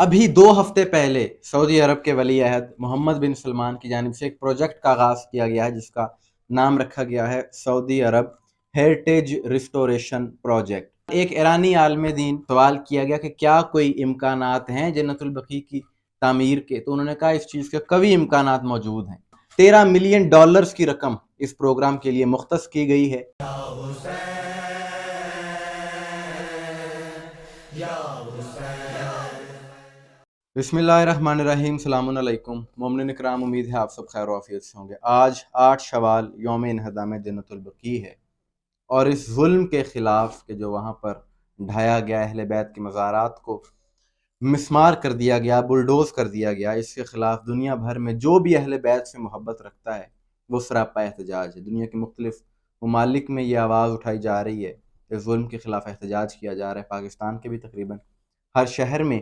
ابھی 2 ہفتے پہلے سعودی عرب کے ولی عہد محمد بن سلمان کی جانب سے ایک پروجیکٹ کا آغاز کیا گیا ہے جس کا نام رکھا گیا ہے سعودی عرب ہیریٹیج ریسٹوریشن پروجیکٹ۔ ایک ایرانی عالم دین سوال کیا گیا کہ کیا کوئی امکانات ہیں جنت البقیع کی تعمیر کے، تو انہوں نے کہا اس چیز کے قوی امکانات موجود ہیں۔ $13 ملین کی رقم اس پروگرام کے لیے مختص کی گئی ہے۔ بسم اللہ الرحمن الرحیم، السلام علیکم مومنین اکرام، امید ہے آپ سب خیر و عافیت سے ہوں گے۔ آج 8 شوال یوم انہدام جنت البقیع ہے، اور اس ظلم کے خلاف کہ جو وہاں پر ڈھایا گیا، اہل بیت کے مزارات کو مسمار کر دیا گیا، بلڈوز کر دیا گیا، اس کے خلاف دنیا بھر میں جو بھی اہل بیت سے محبت رکھتا ہے وہ سراپا احتجاج ہے۔ دنیا کے مختلف ممالک میں یہ آواز اٹھائی جا رہی ہے، اس ظلم کے خلاف احتجاج کیا جا رہا ہے۔ پاکستان کے بھی تقریباً ہر شہر میں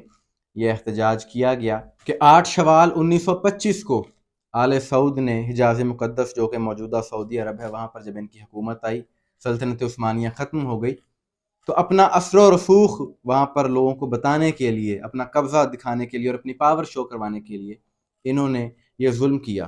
یہ احتجاج کیا گیا کہ 8 شوال 1925 کو آل سعود نے حجاز مقدس جو کہ موجودہ سعودی عرب ہے، وہاں پر جب ان کی حکومت آئی، سلطنت عثمانیہ ختم ہو گئی، تو اپنا اثر و رسوخ وہاں پر لوگوں کو بتانے کے لیے، اپنا قبضہ دکھانے کے لیے اور اپنی پاور شو کروانے کے لیے انہوں نے یہ ظلم کیا۔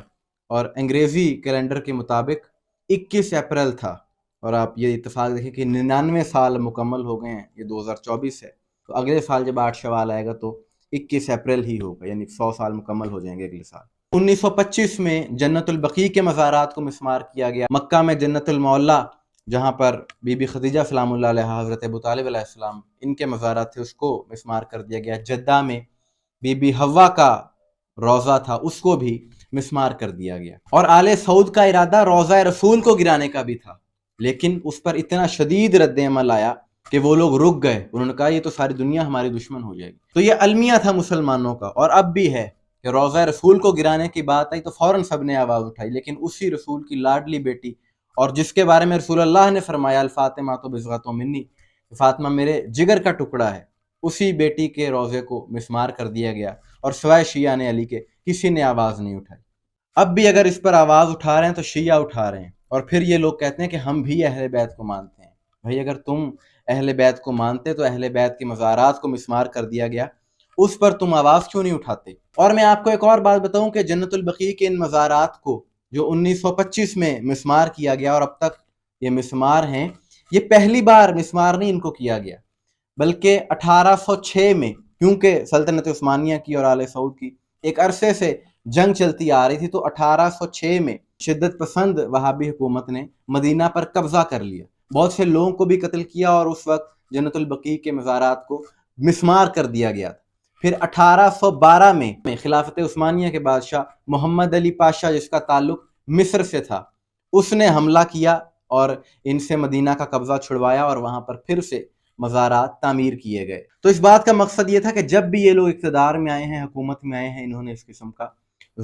اور انگریزی کیلنڈر کے مطابق 21 اپریل تھا، اور آپ یہ اتفاق دیکھیں کہ 99 سال مکمل ہو گئے ہیں، یہ 2024 ہے، تو اگلے سال جب 8 شوال آئے گا تو 21 اپریل ہی ہوگا، یعنی 100 سال مکمل ہو جائیں گے اگلے سال۔ 1925 میں جنت البقیع کے مزارات کو مسمار کیا گیا۔ مکہ میں جنت المعلیٰ جہاں پر بی بی خدیجہ سلام اللہ علیہ، حضرت ابو طالب علیہ السلام، ان کے مزارات تھے، اس کو مسمار کر دیا گیا۔ جدہ میں بی بی حوا کا روضہ تھا، اس کو بھی مسمار کر دیا گیا۔ اور آل سعود کا ارادہ روضہ رسول کو گرانے کا بھی تھا، لیکن اس پر اتنا شدید رد عمل آیا کہ وہ لوگ رک گئے۔ انہوں نے کہا یہ تو ساری دنیا ہماری دشمن ہو جائے گی۔ تو یہ المیہ تھا مسلمانوں کا، اور اب بھی ہے کہ روضہ رسول کو گرانے کی بات آئی تو فوراً سب نے آواز اٹھائی، لیکن اسی رسول کی لاڈلی بیٹی، اور جس کے بارے میں رسول اللہ نے فرمایا الفاطمہ تو بضعۃ منی، فاطمہ میرے جگر کا ٹکڑا ہے، اسی بیٹی کے روضے کو مسمار کر دیا گیا، اور سوائے شیعہ نے علی کے کسی نے آواز نہیں اٹھائی۔ اب بھی اگر اس پر آواز اٹھا رہے ہیں تو شیعہ اٹھا رہے ہیں، اور پھر یہ لوگ کہتے ہیں کہ ہم بھی اہل بیت کو مانتے ہیں۔ بھائی اگر تم اہل بیت کو مانتے تو اہل بیت کے مزارات کو مسمار کر دیا گیا، اس پر تم آواز کیوں نہیں اٹھاتے؟ اور میں آپ کو ایک اور بات بتاؤں کہ جنت البقیع کے ان مزارات کو جو 1925 میں مسمار کیا گیا اور اب تک یہ مسمار ہیں، یہ پہلی بار مسمار نہیں ان کو کیا گیا، بلکہ 1806 میں، کیونکہ سلطنت عثمانیہ کی اور آل سعود کی ایک عرصے سے جنگ چلتی آ رہی تھی، تو 1806 میں شدت پسند وہابی حکومت نے مدینہ پر قبضہ کر لیا، بہت سے لوگوں کو بھی قتل کیا، اور اس وقت جنت البقیع کے مزارات کو مسمار کر دیا گیا تھا۔ پھر 1812 میں خلافت عثمانیہ کے بادشاہ محمد علی پاشا، جس کا تعلق مصر سے تھا، اس نے حملہ کیا اور ان سے مدینہ کا قبضہ چھڑوایا، اور وہاں پر پھر سے مزارات تعمیر کیے گئے۔ تو اس بات کا مقصد یہ تھا کہ جب بھی یہ لوگ اقتدار میں آئے ہیں، حکومت میں آئے ہیں، انہوں نے اس قسم کا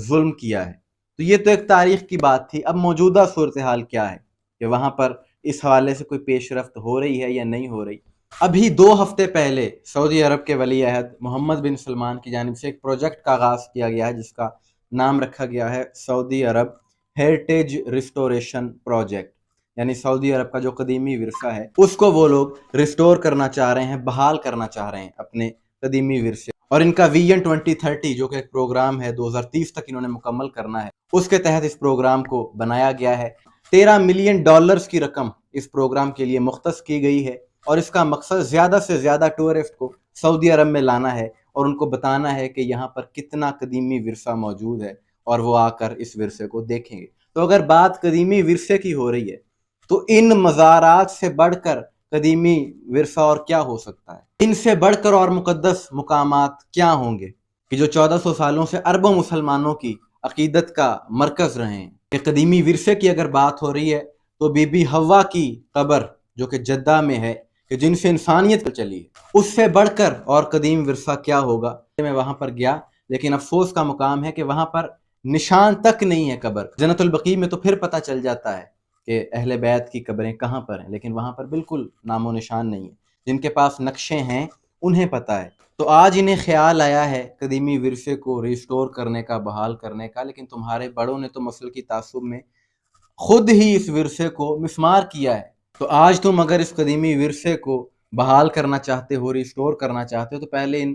ظلم کیا ہے۔ تو یہ تو ایک تاریخ کی بات تھی۔ اب موجودہ صورتحال کیا ہے کہ وہاں پر اس حوالے سے کوئی پیش رفت ہو رہی ہے یا نہیں ہو رہی؟ ابھی 2 ہفتے پہلے سعودی عرب کے ولی عہد محمد بن سلمان کی جانب سے ایک پروجیکٹ کا آغاز کیا گیا ہے جس کا نام رکھا گیا ہے سعودی عرب ہیریٹیج ریسٹوریشن پروجیکٹ، یعنی سعودی عرب کا جو قدیمی ورثہ ہے اس کو وہ لوگ ریسٹور کرنا چاہ رہے ہیں، بحال کرنا چاہ رہے ہیں اپنے قدیمی ورثے۔ اور ان کا ویژن 2030 جو کہ ایک پروگرام ہے، 2030 تک انہوں نے مکمل کرنا ہے، اس کے تحت اس پروگرام کو بنایا گیا ہے۔ $13 ملین کی رقم اس پروگرام کے لیے مختص کی گئی ہے، اور اس کا مقصد زیادہ سے زیادہ ٹورسٹ کو سعودی عرب میں لانا ہے اور ان کو بتانا ہے کہ یہاں پر کتنا قدیمی ورثہ موجود ہے، اور وہ آ کر اس ورثے کو دیکھیں گے۔ تو اگر بات قدیمی ورثے کی ہو رہی ہے تو ان مزارات سے بڑھ کر قدیمی ورثہ اور کیا ہو سکتا ہے؟ ان سے بڑھ کر اور مقدس مقامات کیا ہوں گے کہ جو 1400 سالوں سے اربوں مسلمانوں کی عقیدت کا مرکز رہے ہیں؟ کہ قدیمی ورثے کی اگر بات ہو رہی ہے تو بی بی حوا کی قبر جو کہ جدہ میں ہے، کہ جن سے انسانیت چلی ہے، اس سے بڑھ کر اور قدیم ورثہ کیا ہوگا؟ میں وہاں پر گیا، لیکن افسوس کا مقام ہے کہ وہاں پر نشان تک نہیں ہے قبر۔ جنت البقیع میں تو پھر پتہ چل جاتا ہے کہ اہل بیت کی قبریں کہاں پر ہیں، لیکن وہاں پر بالکل نام و نشان نہیں ہے۔ جن کے پاس نقشے ہیں انہیں پتہ ہے۔ تو آج انہیں خیال آیا ہے قدیمی ورثے کو ریسٹور کرنے کا، بحال کرنے کا، لیکن تمہارے بڑوں نے تو مسلک کی تعصب میں خود ہی اس ورثے کو مسمار کیا ہے۔ تو آج تم اگر اس قدیمی ورثے کو بحال کرنا چاہتے ہو، ریسٹور کرنا چاہتے ہو، تو پہلے ان